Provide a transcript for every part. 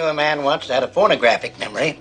a man once that had a phonographic memory.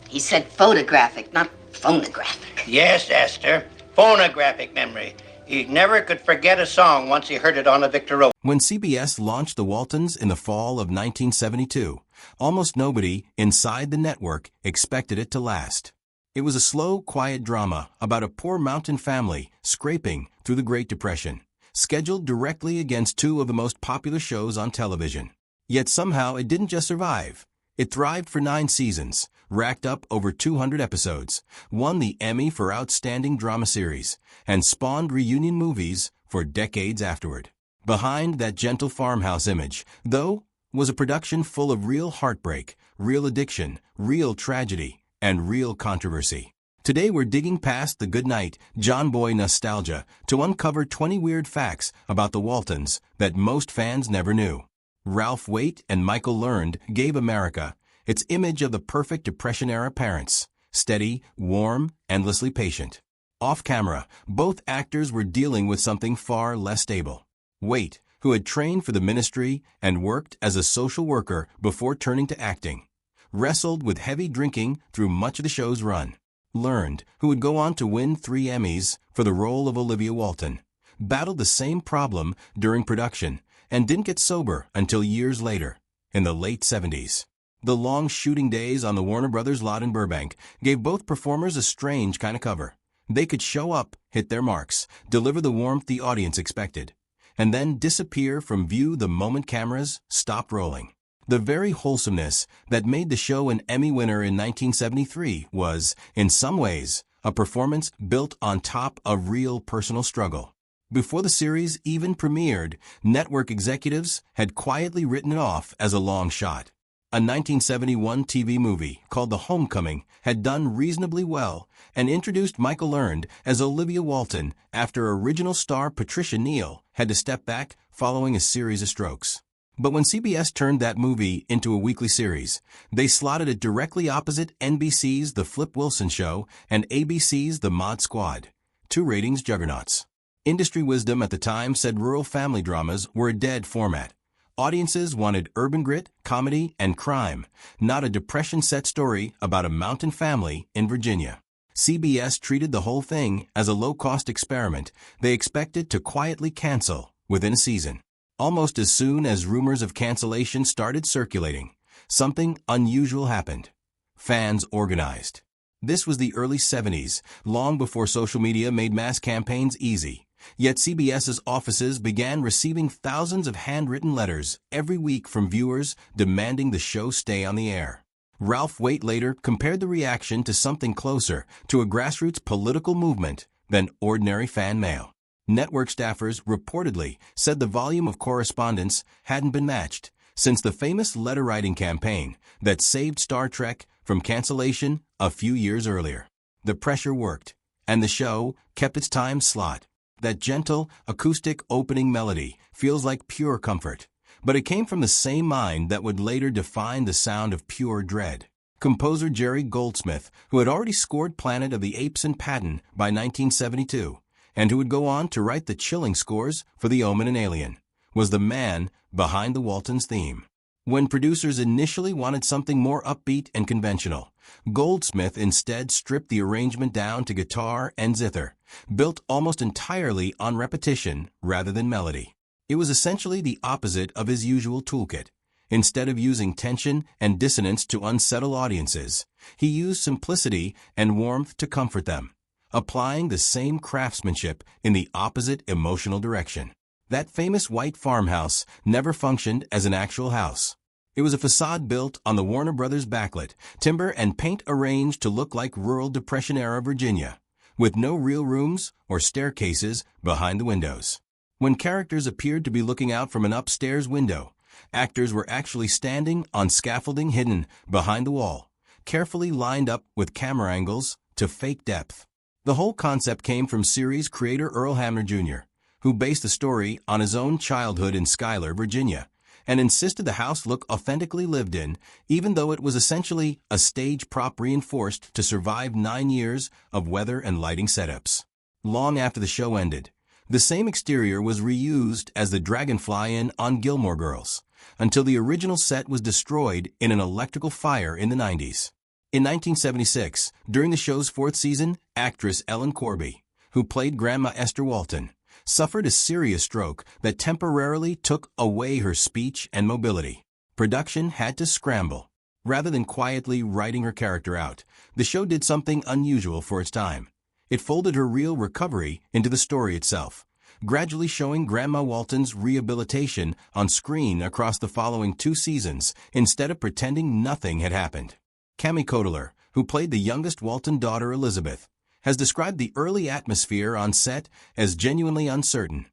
He said photographic, not phonographic. Yes, Esther, phonographic memory. He never could forget a song once he heard it on a Victor Road. When CBS launched the Waltons in the fall of 1972, almost nobody inside the network expected it to last. It was a slow, quiet drama about a poor mountain family scraping through the Great Depression, scheduled directly against two of the most popular shows on television. Yet somehow it didn't just survive. It thrived for 9 seasons, racked up over 200 episodes, won the Emmy for Outstanding Drama Series, and spawned reunion movies for decades afterward. Behind that gentle farmhouse image, though, was a production full of real heartbreak, real addiction, real tragedy, and real controversy. Today we're digging past the goodnight, John Boy nostalgia to uncover 20 weird facts about the Waltons that most fans never knew. Ralph Waite and Michael Learned gave America its image of the perfect Depression-era parents, steady, warm, endlessly patient. Off-camera, both actors were dealing with something far less stable. Waite, who had trained for the ministry and worked as a social worker before turning to acting, wrestled with heavy drinking through much of the show's run. Learned, who would go on to win 3 Emmys for the role of Olivia Walton, battled the same problem during production and didn't get sober until years later, in the late 70s. The long shooting days on the Warner Brothers lot in Burbank gave both performers a strange kind of cover. They could show up, hit their marks, deliver the warmth the audience expected, and then disappear from view the moment cameras stopped rolling. The very wholesomeness that made the show an Emmy winner in 1973 was, in some ways, a performance built on top of real personal struggle. Before the series even premiered, network executives had quietly written it off as a long shot. A 1971 TV movie called The Homecoming had done reasonably well and introduced Michael Learned as Olivia Walton after original star Patricia Neal had to step back following a series of strokes. But when CBS turned that movie into a weekly series, they slotted it directly opposite NBC's The Flip Wilson Show and ABC's The Mod Squad, 2 ratings juggernauts. Industry wisdom at the time said rural family dramas were a dead format. Audiences wanted urban grit, comedy, and crime, not a depression-set story about a mountain family in Virginia. CBS treated the whole thing as a low-cost experiment they expected to quietly cancel within a season. Almost as soon as rumors of cancellation started circulating, something unusual happened. Fans organized. This was the early 70s, long before social media made mass campaigns easy. Yet CBS's offices began receiving thousands of handwritten letters every week from viewers demanding the show stay on the air. Ralph Waite later compared the reaction to something closer to a grassroots political movement than ordinary fan mail. Network staffers reportedly said the volume of correspondence hadn't been matched since the famous letter-writing campaign that saved Star Trek from cancellation a few years earlier. The pressure worked, and the show kept its time slot. That gentle, acoustic opening melody feels like pure comfort, but it came from the same mind that would later define the sound of pure dread. Composer Jerry Goldsmith, who had already scored Planet of the Apes and Patton by 1972, and who would go on to write the chilling scores for The Omen and Alien, was the man behind the Waltons theme. When producers initially wanted something more upbeat and conventional, Goldsmith instead stripped the arrangement down to guitar and zither, built almost entirely on repetition rather than melody. It was essentially the opposite of his usual toolkit. Instead of using tension and dissonance to unsettle audiences, he used simplicity and warmth to comfort them, applying the same craftsmanship in the opposite emotional direction. That famous white farmhouse never functioned as an actual house. It was a facade built on the Warner Brothers backlit, timber and paint arranged to look like rural Depression-era Virginia, with no real rooms or staircases behind the windows. When characters appeared to be looking out from an upstairs window, actors were actually standing on scaffolding hidden behind the wall, carefully lined up with camera angles to fake depth. The whole concept came from series creator Earl Hamner Jr., who based the story on his own childhood in Schuyler, Virginia, and insisted the house look authentically lived in, even though it was essentially a stage prop reinforced to survive 9 years of weather and lighting setups. Long after the show ended, the same exterior was reused as the Dragonfly Inn on Gilmore Girls, until the original set was destroyed in an electrical fire in the 90s. In 1976, during the show's fourth season, actress Ellen Corby, who played Grandma Esther Walton, suffered a serious stroke that temporarily took away her speech and mobility. Production had to scramble. Rather than quietly writing her character out, the show did something unusual for its time. It folded her real recovery into the story itself, gradually showing Grandma Walton's rehabilitation on screen across the following 2 seasons instead of pretending nothing had happened. Cami Codler, who played the youngest Walton daughter Elizabeth, has described the early atmosphere on set as genuinely uncertain.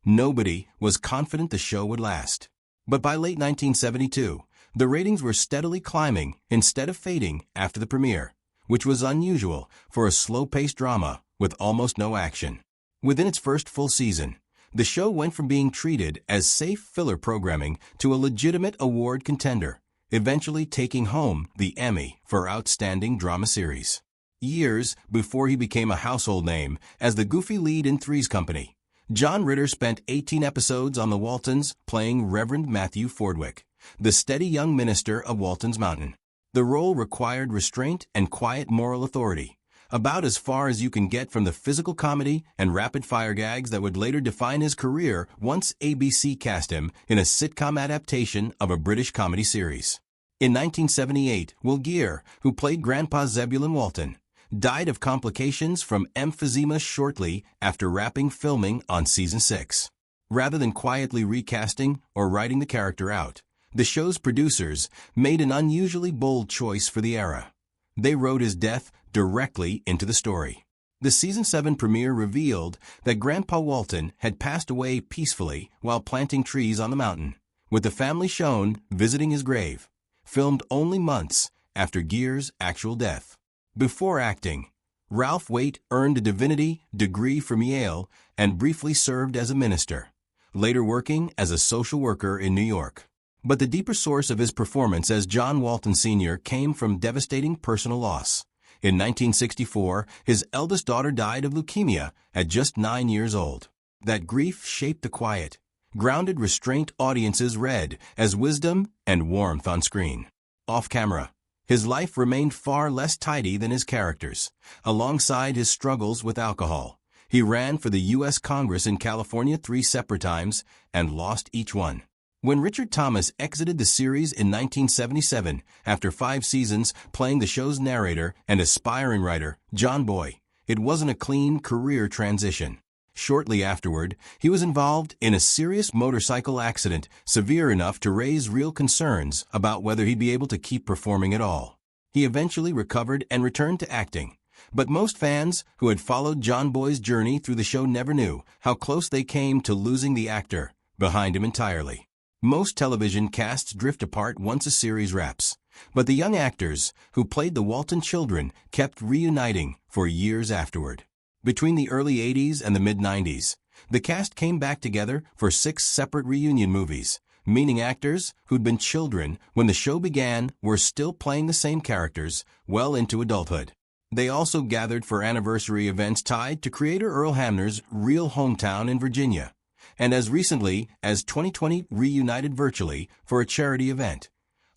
Nobody was confident the show would last. But by late 1972, the ratings were steadily climbing instead of fading after the premiere, which was unusual for a slow-paced drama with almost no action. Within its first full season, the show went from being treated as safe filler programming to a legitimate award contender, eventually taking home the Emmy for Outstanding Drama Series. Years before he became a household name as the goofy lead in Three's Company, John Ritter spent 18 episodes on the Waltons playing Reverend Matthew Fordwick, the steady young minister of Walton's Mountain. The role required restraint and quiet moral authority, about as far as you can get from the physical comedy and rapid-fire gags that would later define his career once ABC cast him in a sitcom adaptation of a British comedy series. In 1978, Will Geer, who played Grandpa Zebulon Walton, died of complications from emphysema shortly after wrapping filming on season 6. Rather than quietly recasting or writing the character out, the show's producers made an unusually bold choice for the era. They wrote his death directly into the story. The season 7 premiere revealed that Grandpa Walton had passed away peacefully while planting trees on the mountain, with the family shown visiting his grave, filmed only months after Geer's actual death. Before acting, Ralph Waite earned a divinity degree from Yale and briefly served as a minister, later working as a social worker in New York. But the deeper source of his performance as John Walton Sr. came from devastating personal loss. In 1964, his eldest daughter died of leukemia at just 9 years old. That grief shaped the quiet, grounded restraint audiences read as wisdom and warmth on screen. Off camera, his life remained far less tidy than his characters. Alongside his struggles with alcohol, he ran for the U.S. Congress in California 3 separate times and lost each one. When Richard Thomas exited the series in 1977 after 5 seasons playing the show's narrator and aspiring writer, John Boy, it wasn't a clean career transition. Shortly afterward, he was involved in a serious motorcycle accident severe enough to raise real concerns about whether he'd be able to keep performing at all. He eventually recovered and returned to acting, but most fans who had followed John Boy's journey through the show never knew how close they came to losing the actor behind him entirely. Most television casts drift apart once a series wraps, but the young actors who played the Walton children kept reuniting for years afterward. Between the early 80s and the mid-90s, the cast came back together for 6 separate reunion movies, meaning actors who'd been children when the show began were still playing the same characters well into adulthood. They also gathered for anniversary events tied to creator Earl Hamner's real hometown in Virginia, and as recently as 2020 reunited virtually for a charity event,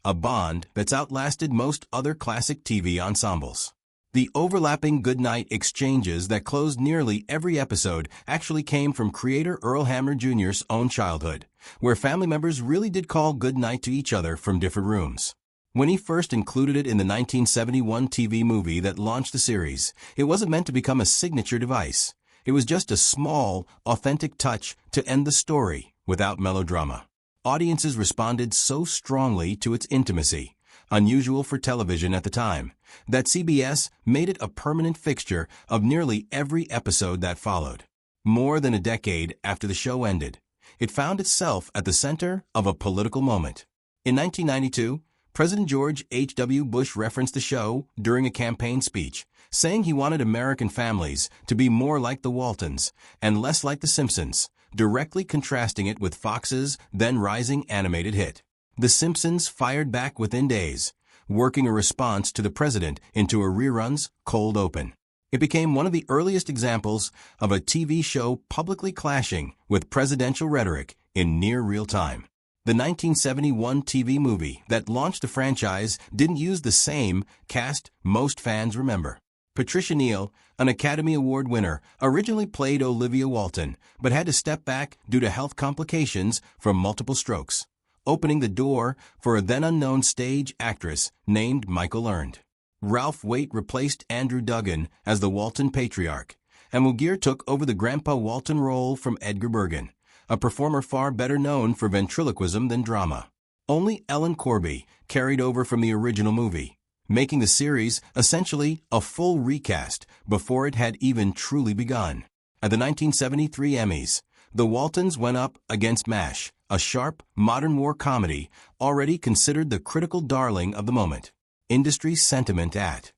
a bond that's outlasted most other classic TV ensembles. The overlapping goodnight exchanges that closed nearly every episode actually came from creator Earl Hamner Jr.'s own childhood, where family members really did call goodnight to each other from different rooms. When he first included it in the 1971 TV movie that launched the series, it wasn't meant to become a signature device. It was just a small, authentic touch to end the story without melodrama. Audiences responded so strongly to its intimacy, unusual for television at the time, that CBS made it a permanent fixture of nearly every episode that followed. More than a decade after the show ended, it found itself at the center of a political moment. In 1992, President George H.W. Bush referenced the show during a campaign speech, saying he wanted American families to be more like the Waltons and less like The Simpsons, directly contrasting it with Fox's then-rising animated hit. The Simpsons fired back within days, working a response to the president into a rerun's cold open. It became one of the earliest examples of a TV show publicly clashing with presidential rhetoric in near real time. The 1971 TV movie that launched the franchise didn't use the same cast most fans remember. Patricia Neal, an Academy Award winner, originally played Olivia Walton, but had to step back due to health complications from multiple strokes, opening the door for a then-unknown stage actress named Michael Learned. Ralph Waite replaced Andrew Duggan as the Walton patriarch, and Mugir took over the Grandpa Walton role from Edgar Bergen, a performer far better known for ventriloquism than drama. Only Ellen Corby carried over from the original movie, making the series essentially a full recast before it had even truly begun. At the 1973 Emmys, The Waltons went up against MASH, a sharp, modern war comedy already considered the critical darling of the moment. Industry sentiment at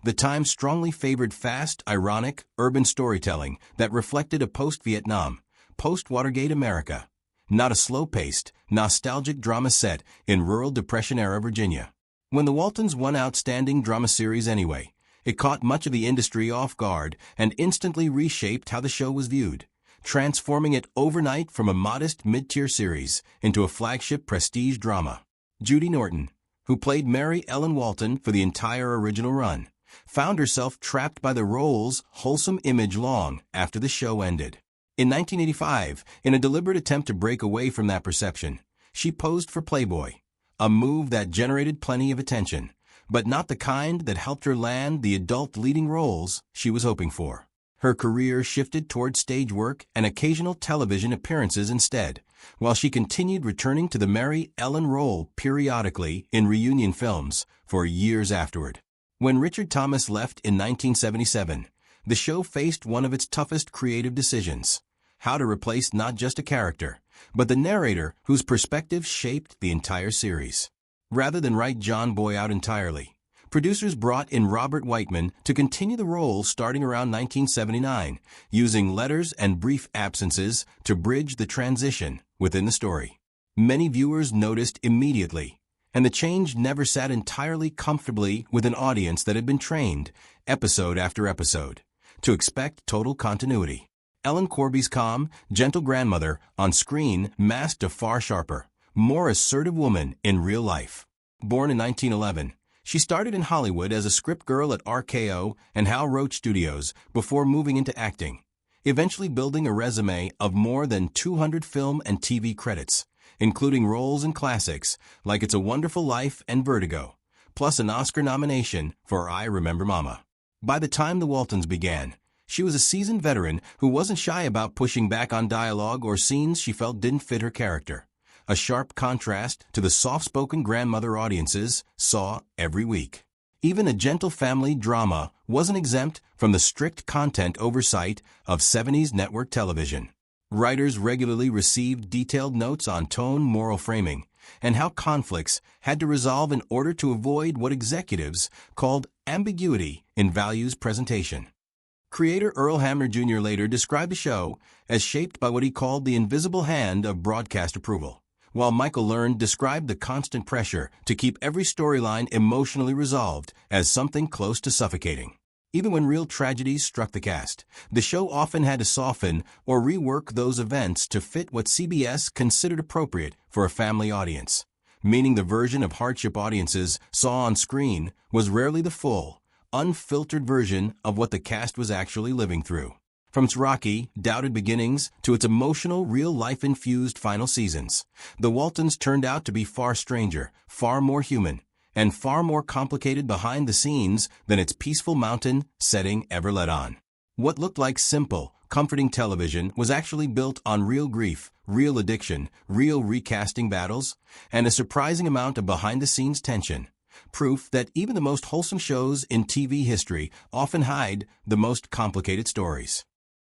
the time strongly favored fast, ironic, urban storytelling that reflected a post-Vietnam, post-Watergate America, not a slow-paced, nostalgic drama set in rural Depression-era Virginia. When The Waltons won Outstanding Drama Series anyway, it caught much of the industry off guard and instantly reshaped how the show was viewed, transforming it overnight from a modest mid-tier series into a flagship prestige drama. Judy Norton, who played Mary Ellen Walton for the entire original run, found herself trapped by the role's wholesome image long after the show ended. In 1985, in a deliberate attempt to break away from that perception, she posed for Playboy, a move that generated plenty of attention, but not the kind that helped her land the adult leading roles she was hoping for. Her career shifted toward stage work and occasional television appearances instead, while she continued returning to the Mary Ellen role periodically in reunion films for years afterward. When Richard Thomas left in 1977, the show faced one of its toughest creative decisions: how to replace not just a character, but the narrator whose perspective shaped the entire series. Rather than write John Boy out entirely, producers brought in Robert Whiteman to continue the role starting around 1979, using letters and brief absences to bridge the transition within the story. Many viewers noticed immediately, and the change never sat entirely comfortably with an audience that had been trained, episode after episode, to expect total continuity. Ellen Corby's calm, gentle grandmother on screen masked a far sharper, more assertive woman in real life. Born in 1911, she started in Hollywood as a script girl at RKO and Hal Roach Studios before moving into acting, eventually building a resume of more than 200 film and TV credits, including roles in classics like It's a Wonderful Life and Vertigo, plus an Oscar nomination for I Remember Mama. By the time The Waltons began, she was a seasoned veteran who wasn't shy about pushing back on dialogue or scenes she felt didn't fit her character, a sharp contrast to the soft-spoken grandmother audiences saw every week. Even a gentle family drama wasn't exempt from the strict content oversight of 70s network television. Writers regularly received detailed notes on tone, moral framing, and how conflicts had to resolve in order to avoid what executives called ambiguity in values presentation. Creator Earl Hamner Jr. later described the show as shaped by what he called the invisible hand of broadcast approval, while Michael Learned described the constant pressure to keep every storyline emotionally resolved as something close to suffocating. Even when real tragedies struck the cast, the show often had to soften or rework those events to fit what CBS considered appropriate for a family audience, meaning the version of hardship audiences saw on screen was rarely the full, unfiltered version of what the cast was actually living through. From its rocky, doubted beginnings to its emotional, real-life-infused final seasons, The Waltons turned out to be far stranger, far more human, and far more complicated behind the scenes than its peaceful mountain setting ever let on. What looked like simple, comforting television was actually built on real grief, real addiction, real recasting battles, and a surprising amount of behind-the-scenes tension. Proof that even the most wholesome shows in TV history often hide the most complicated stories.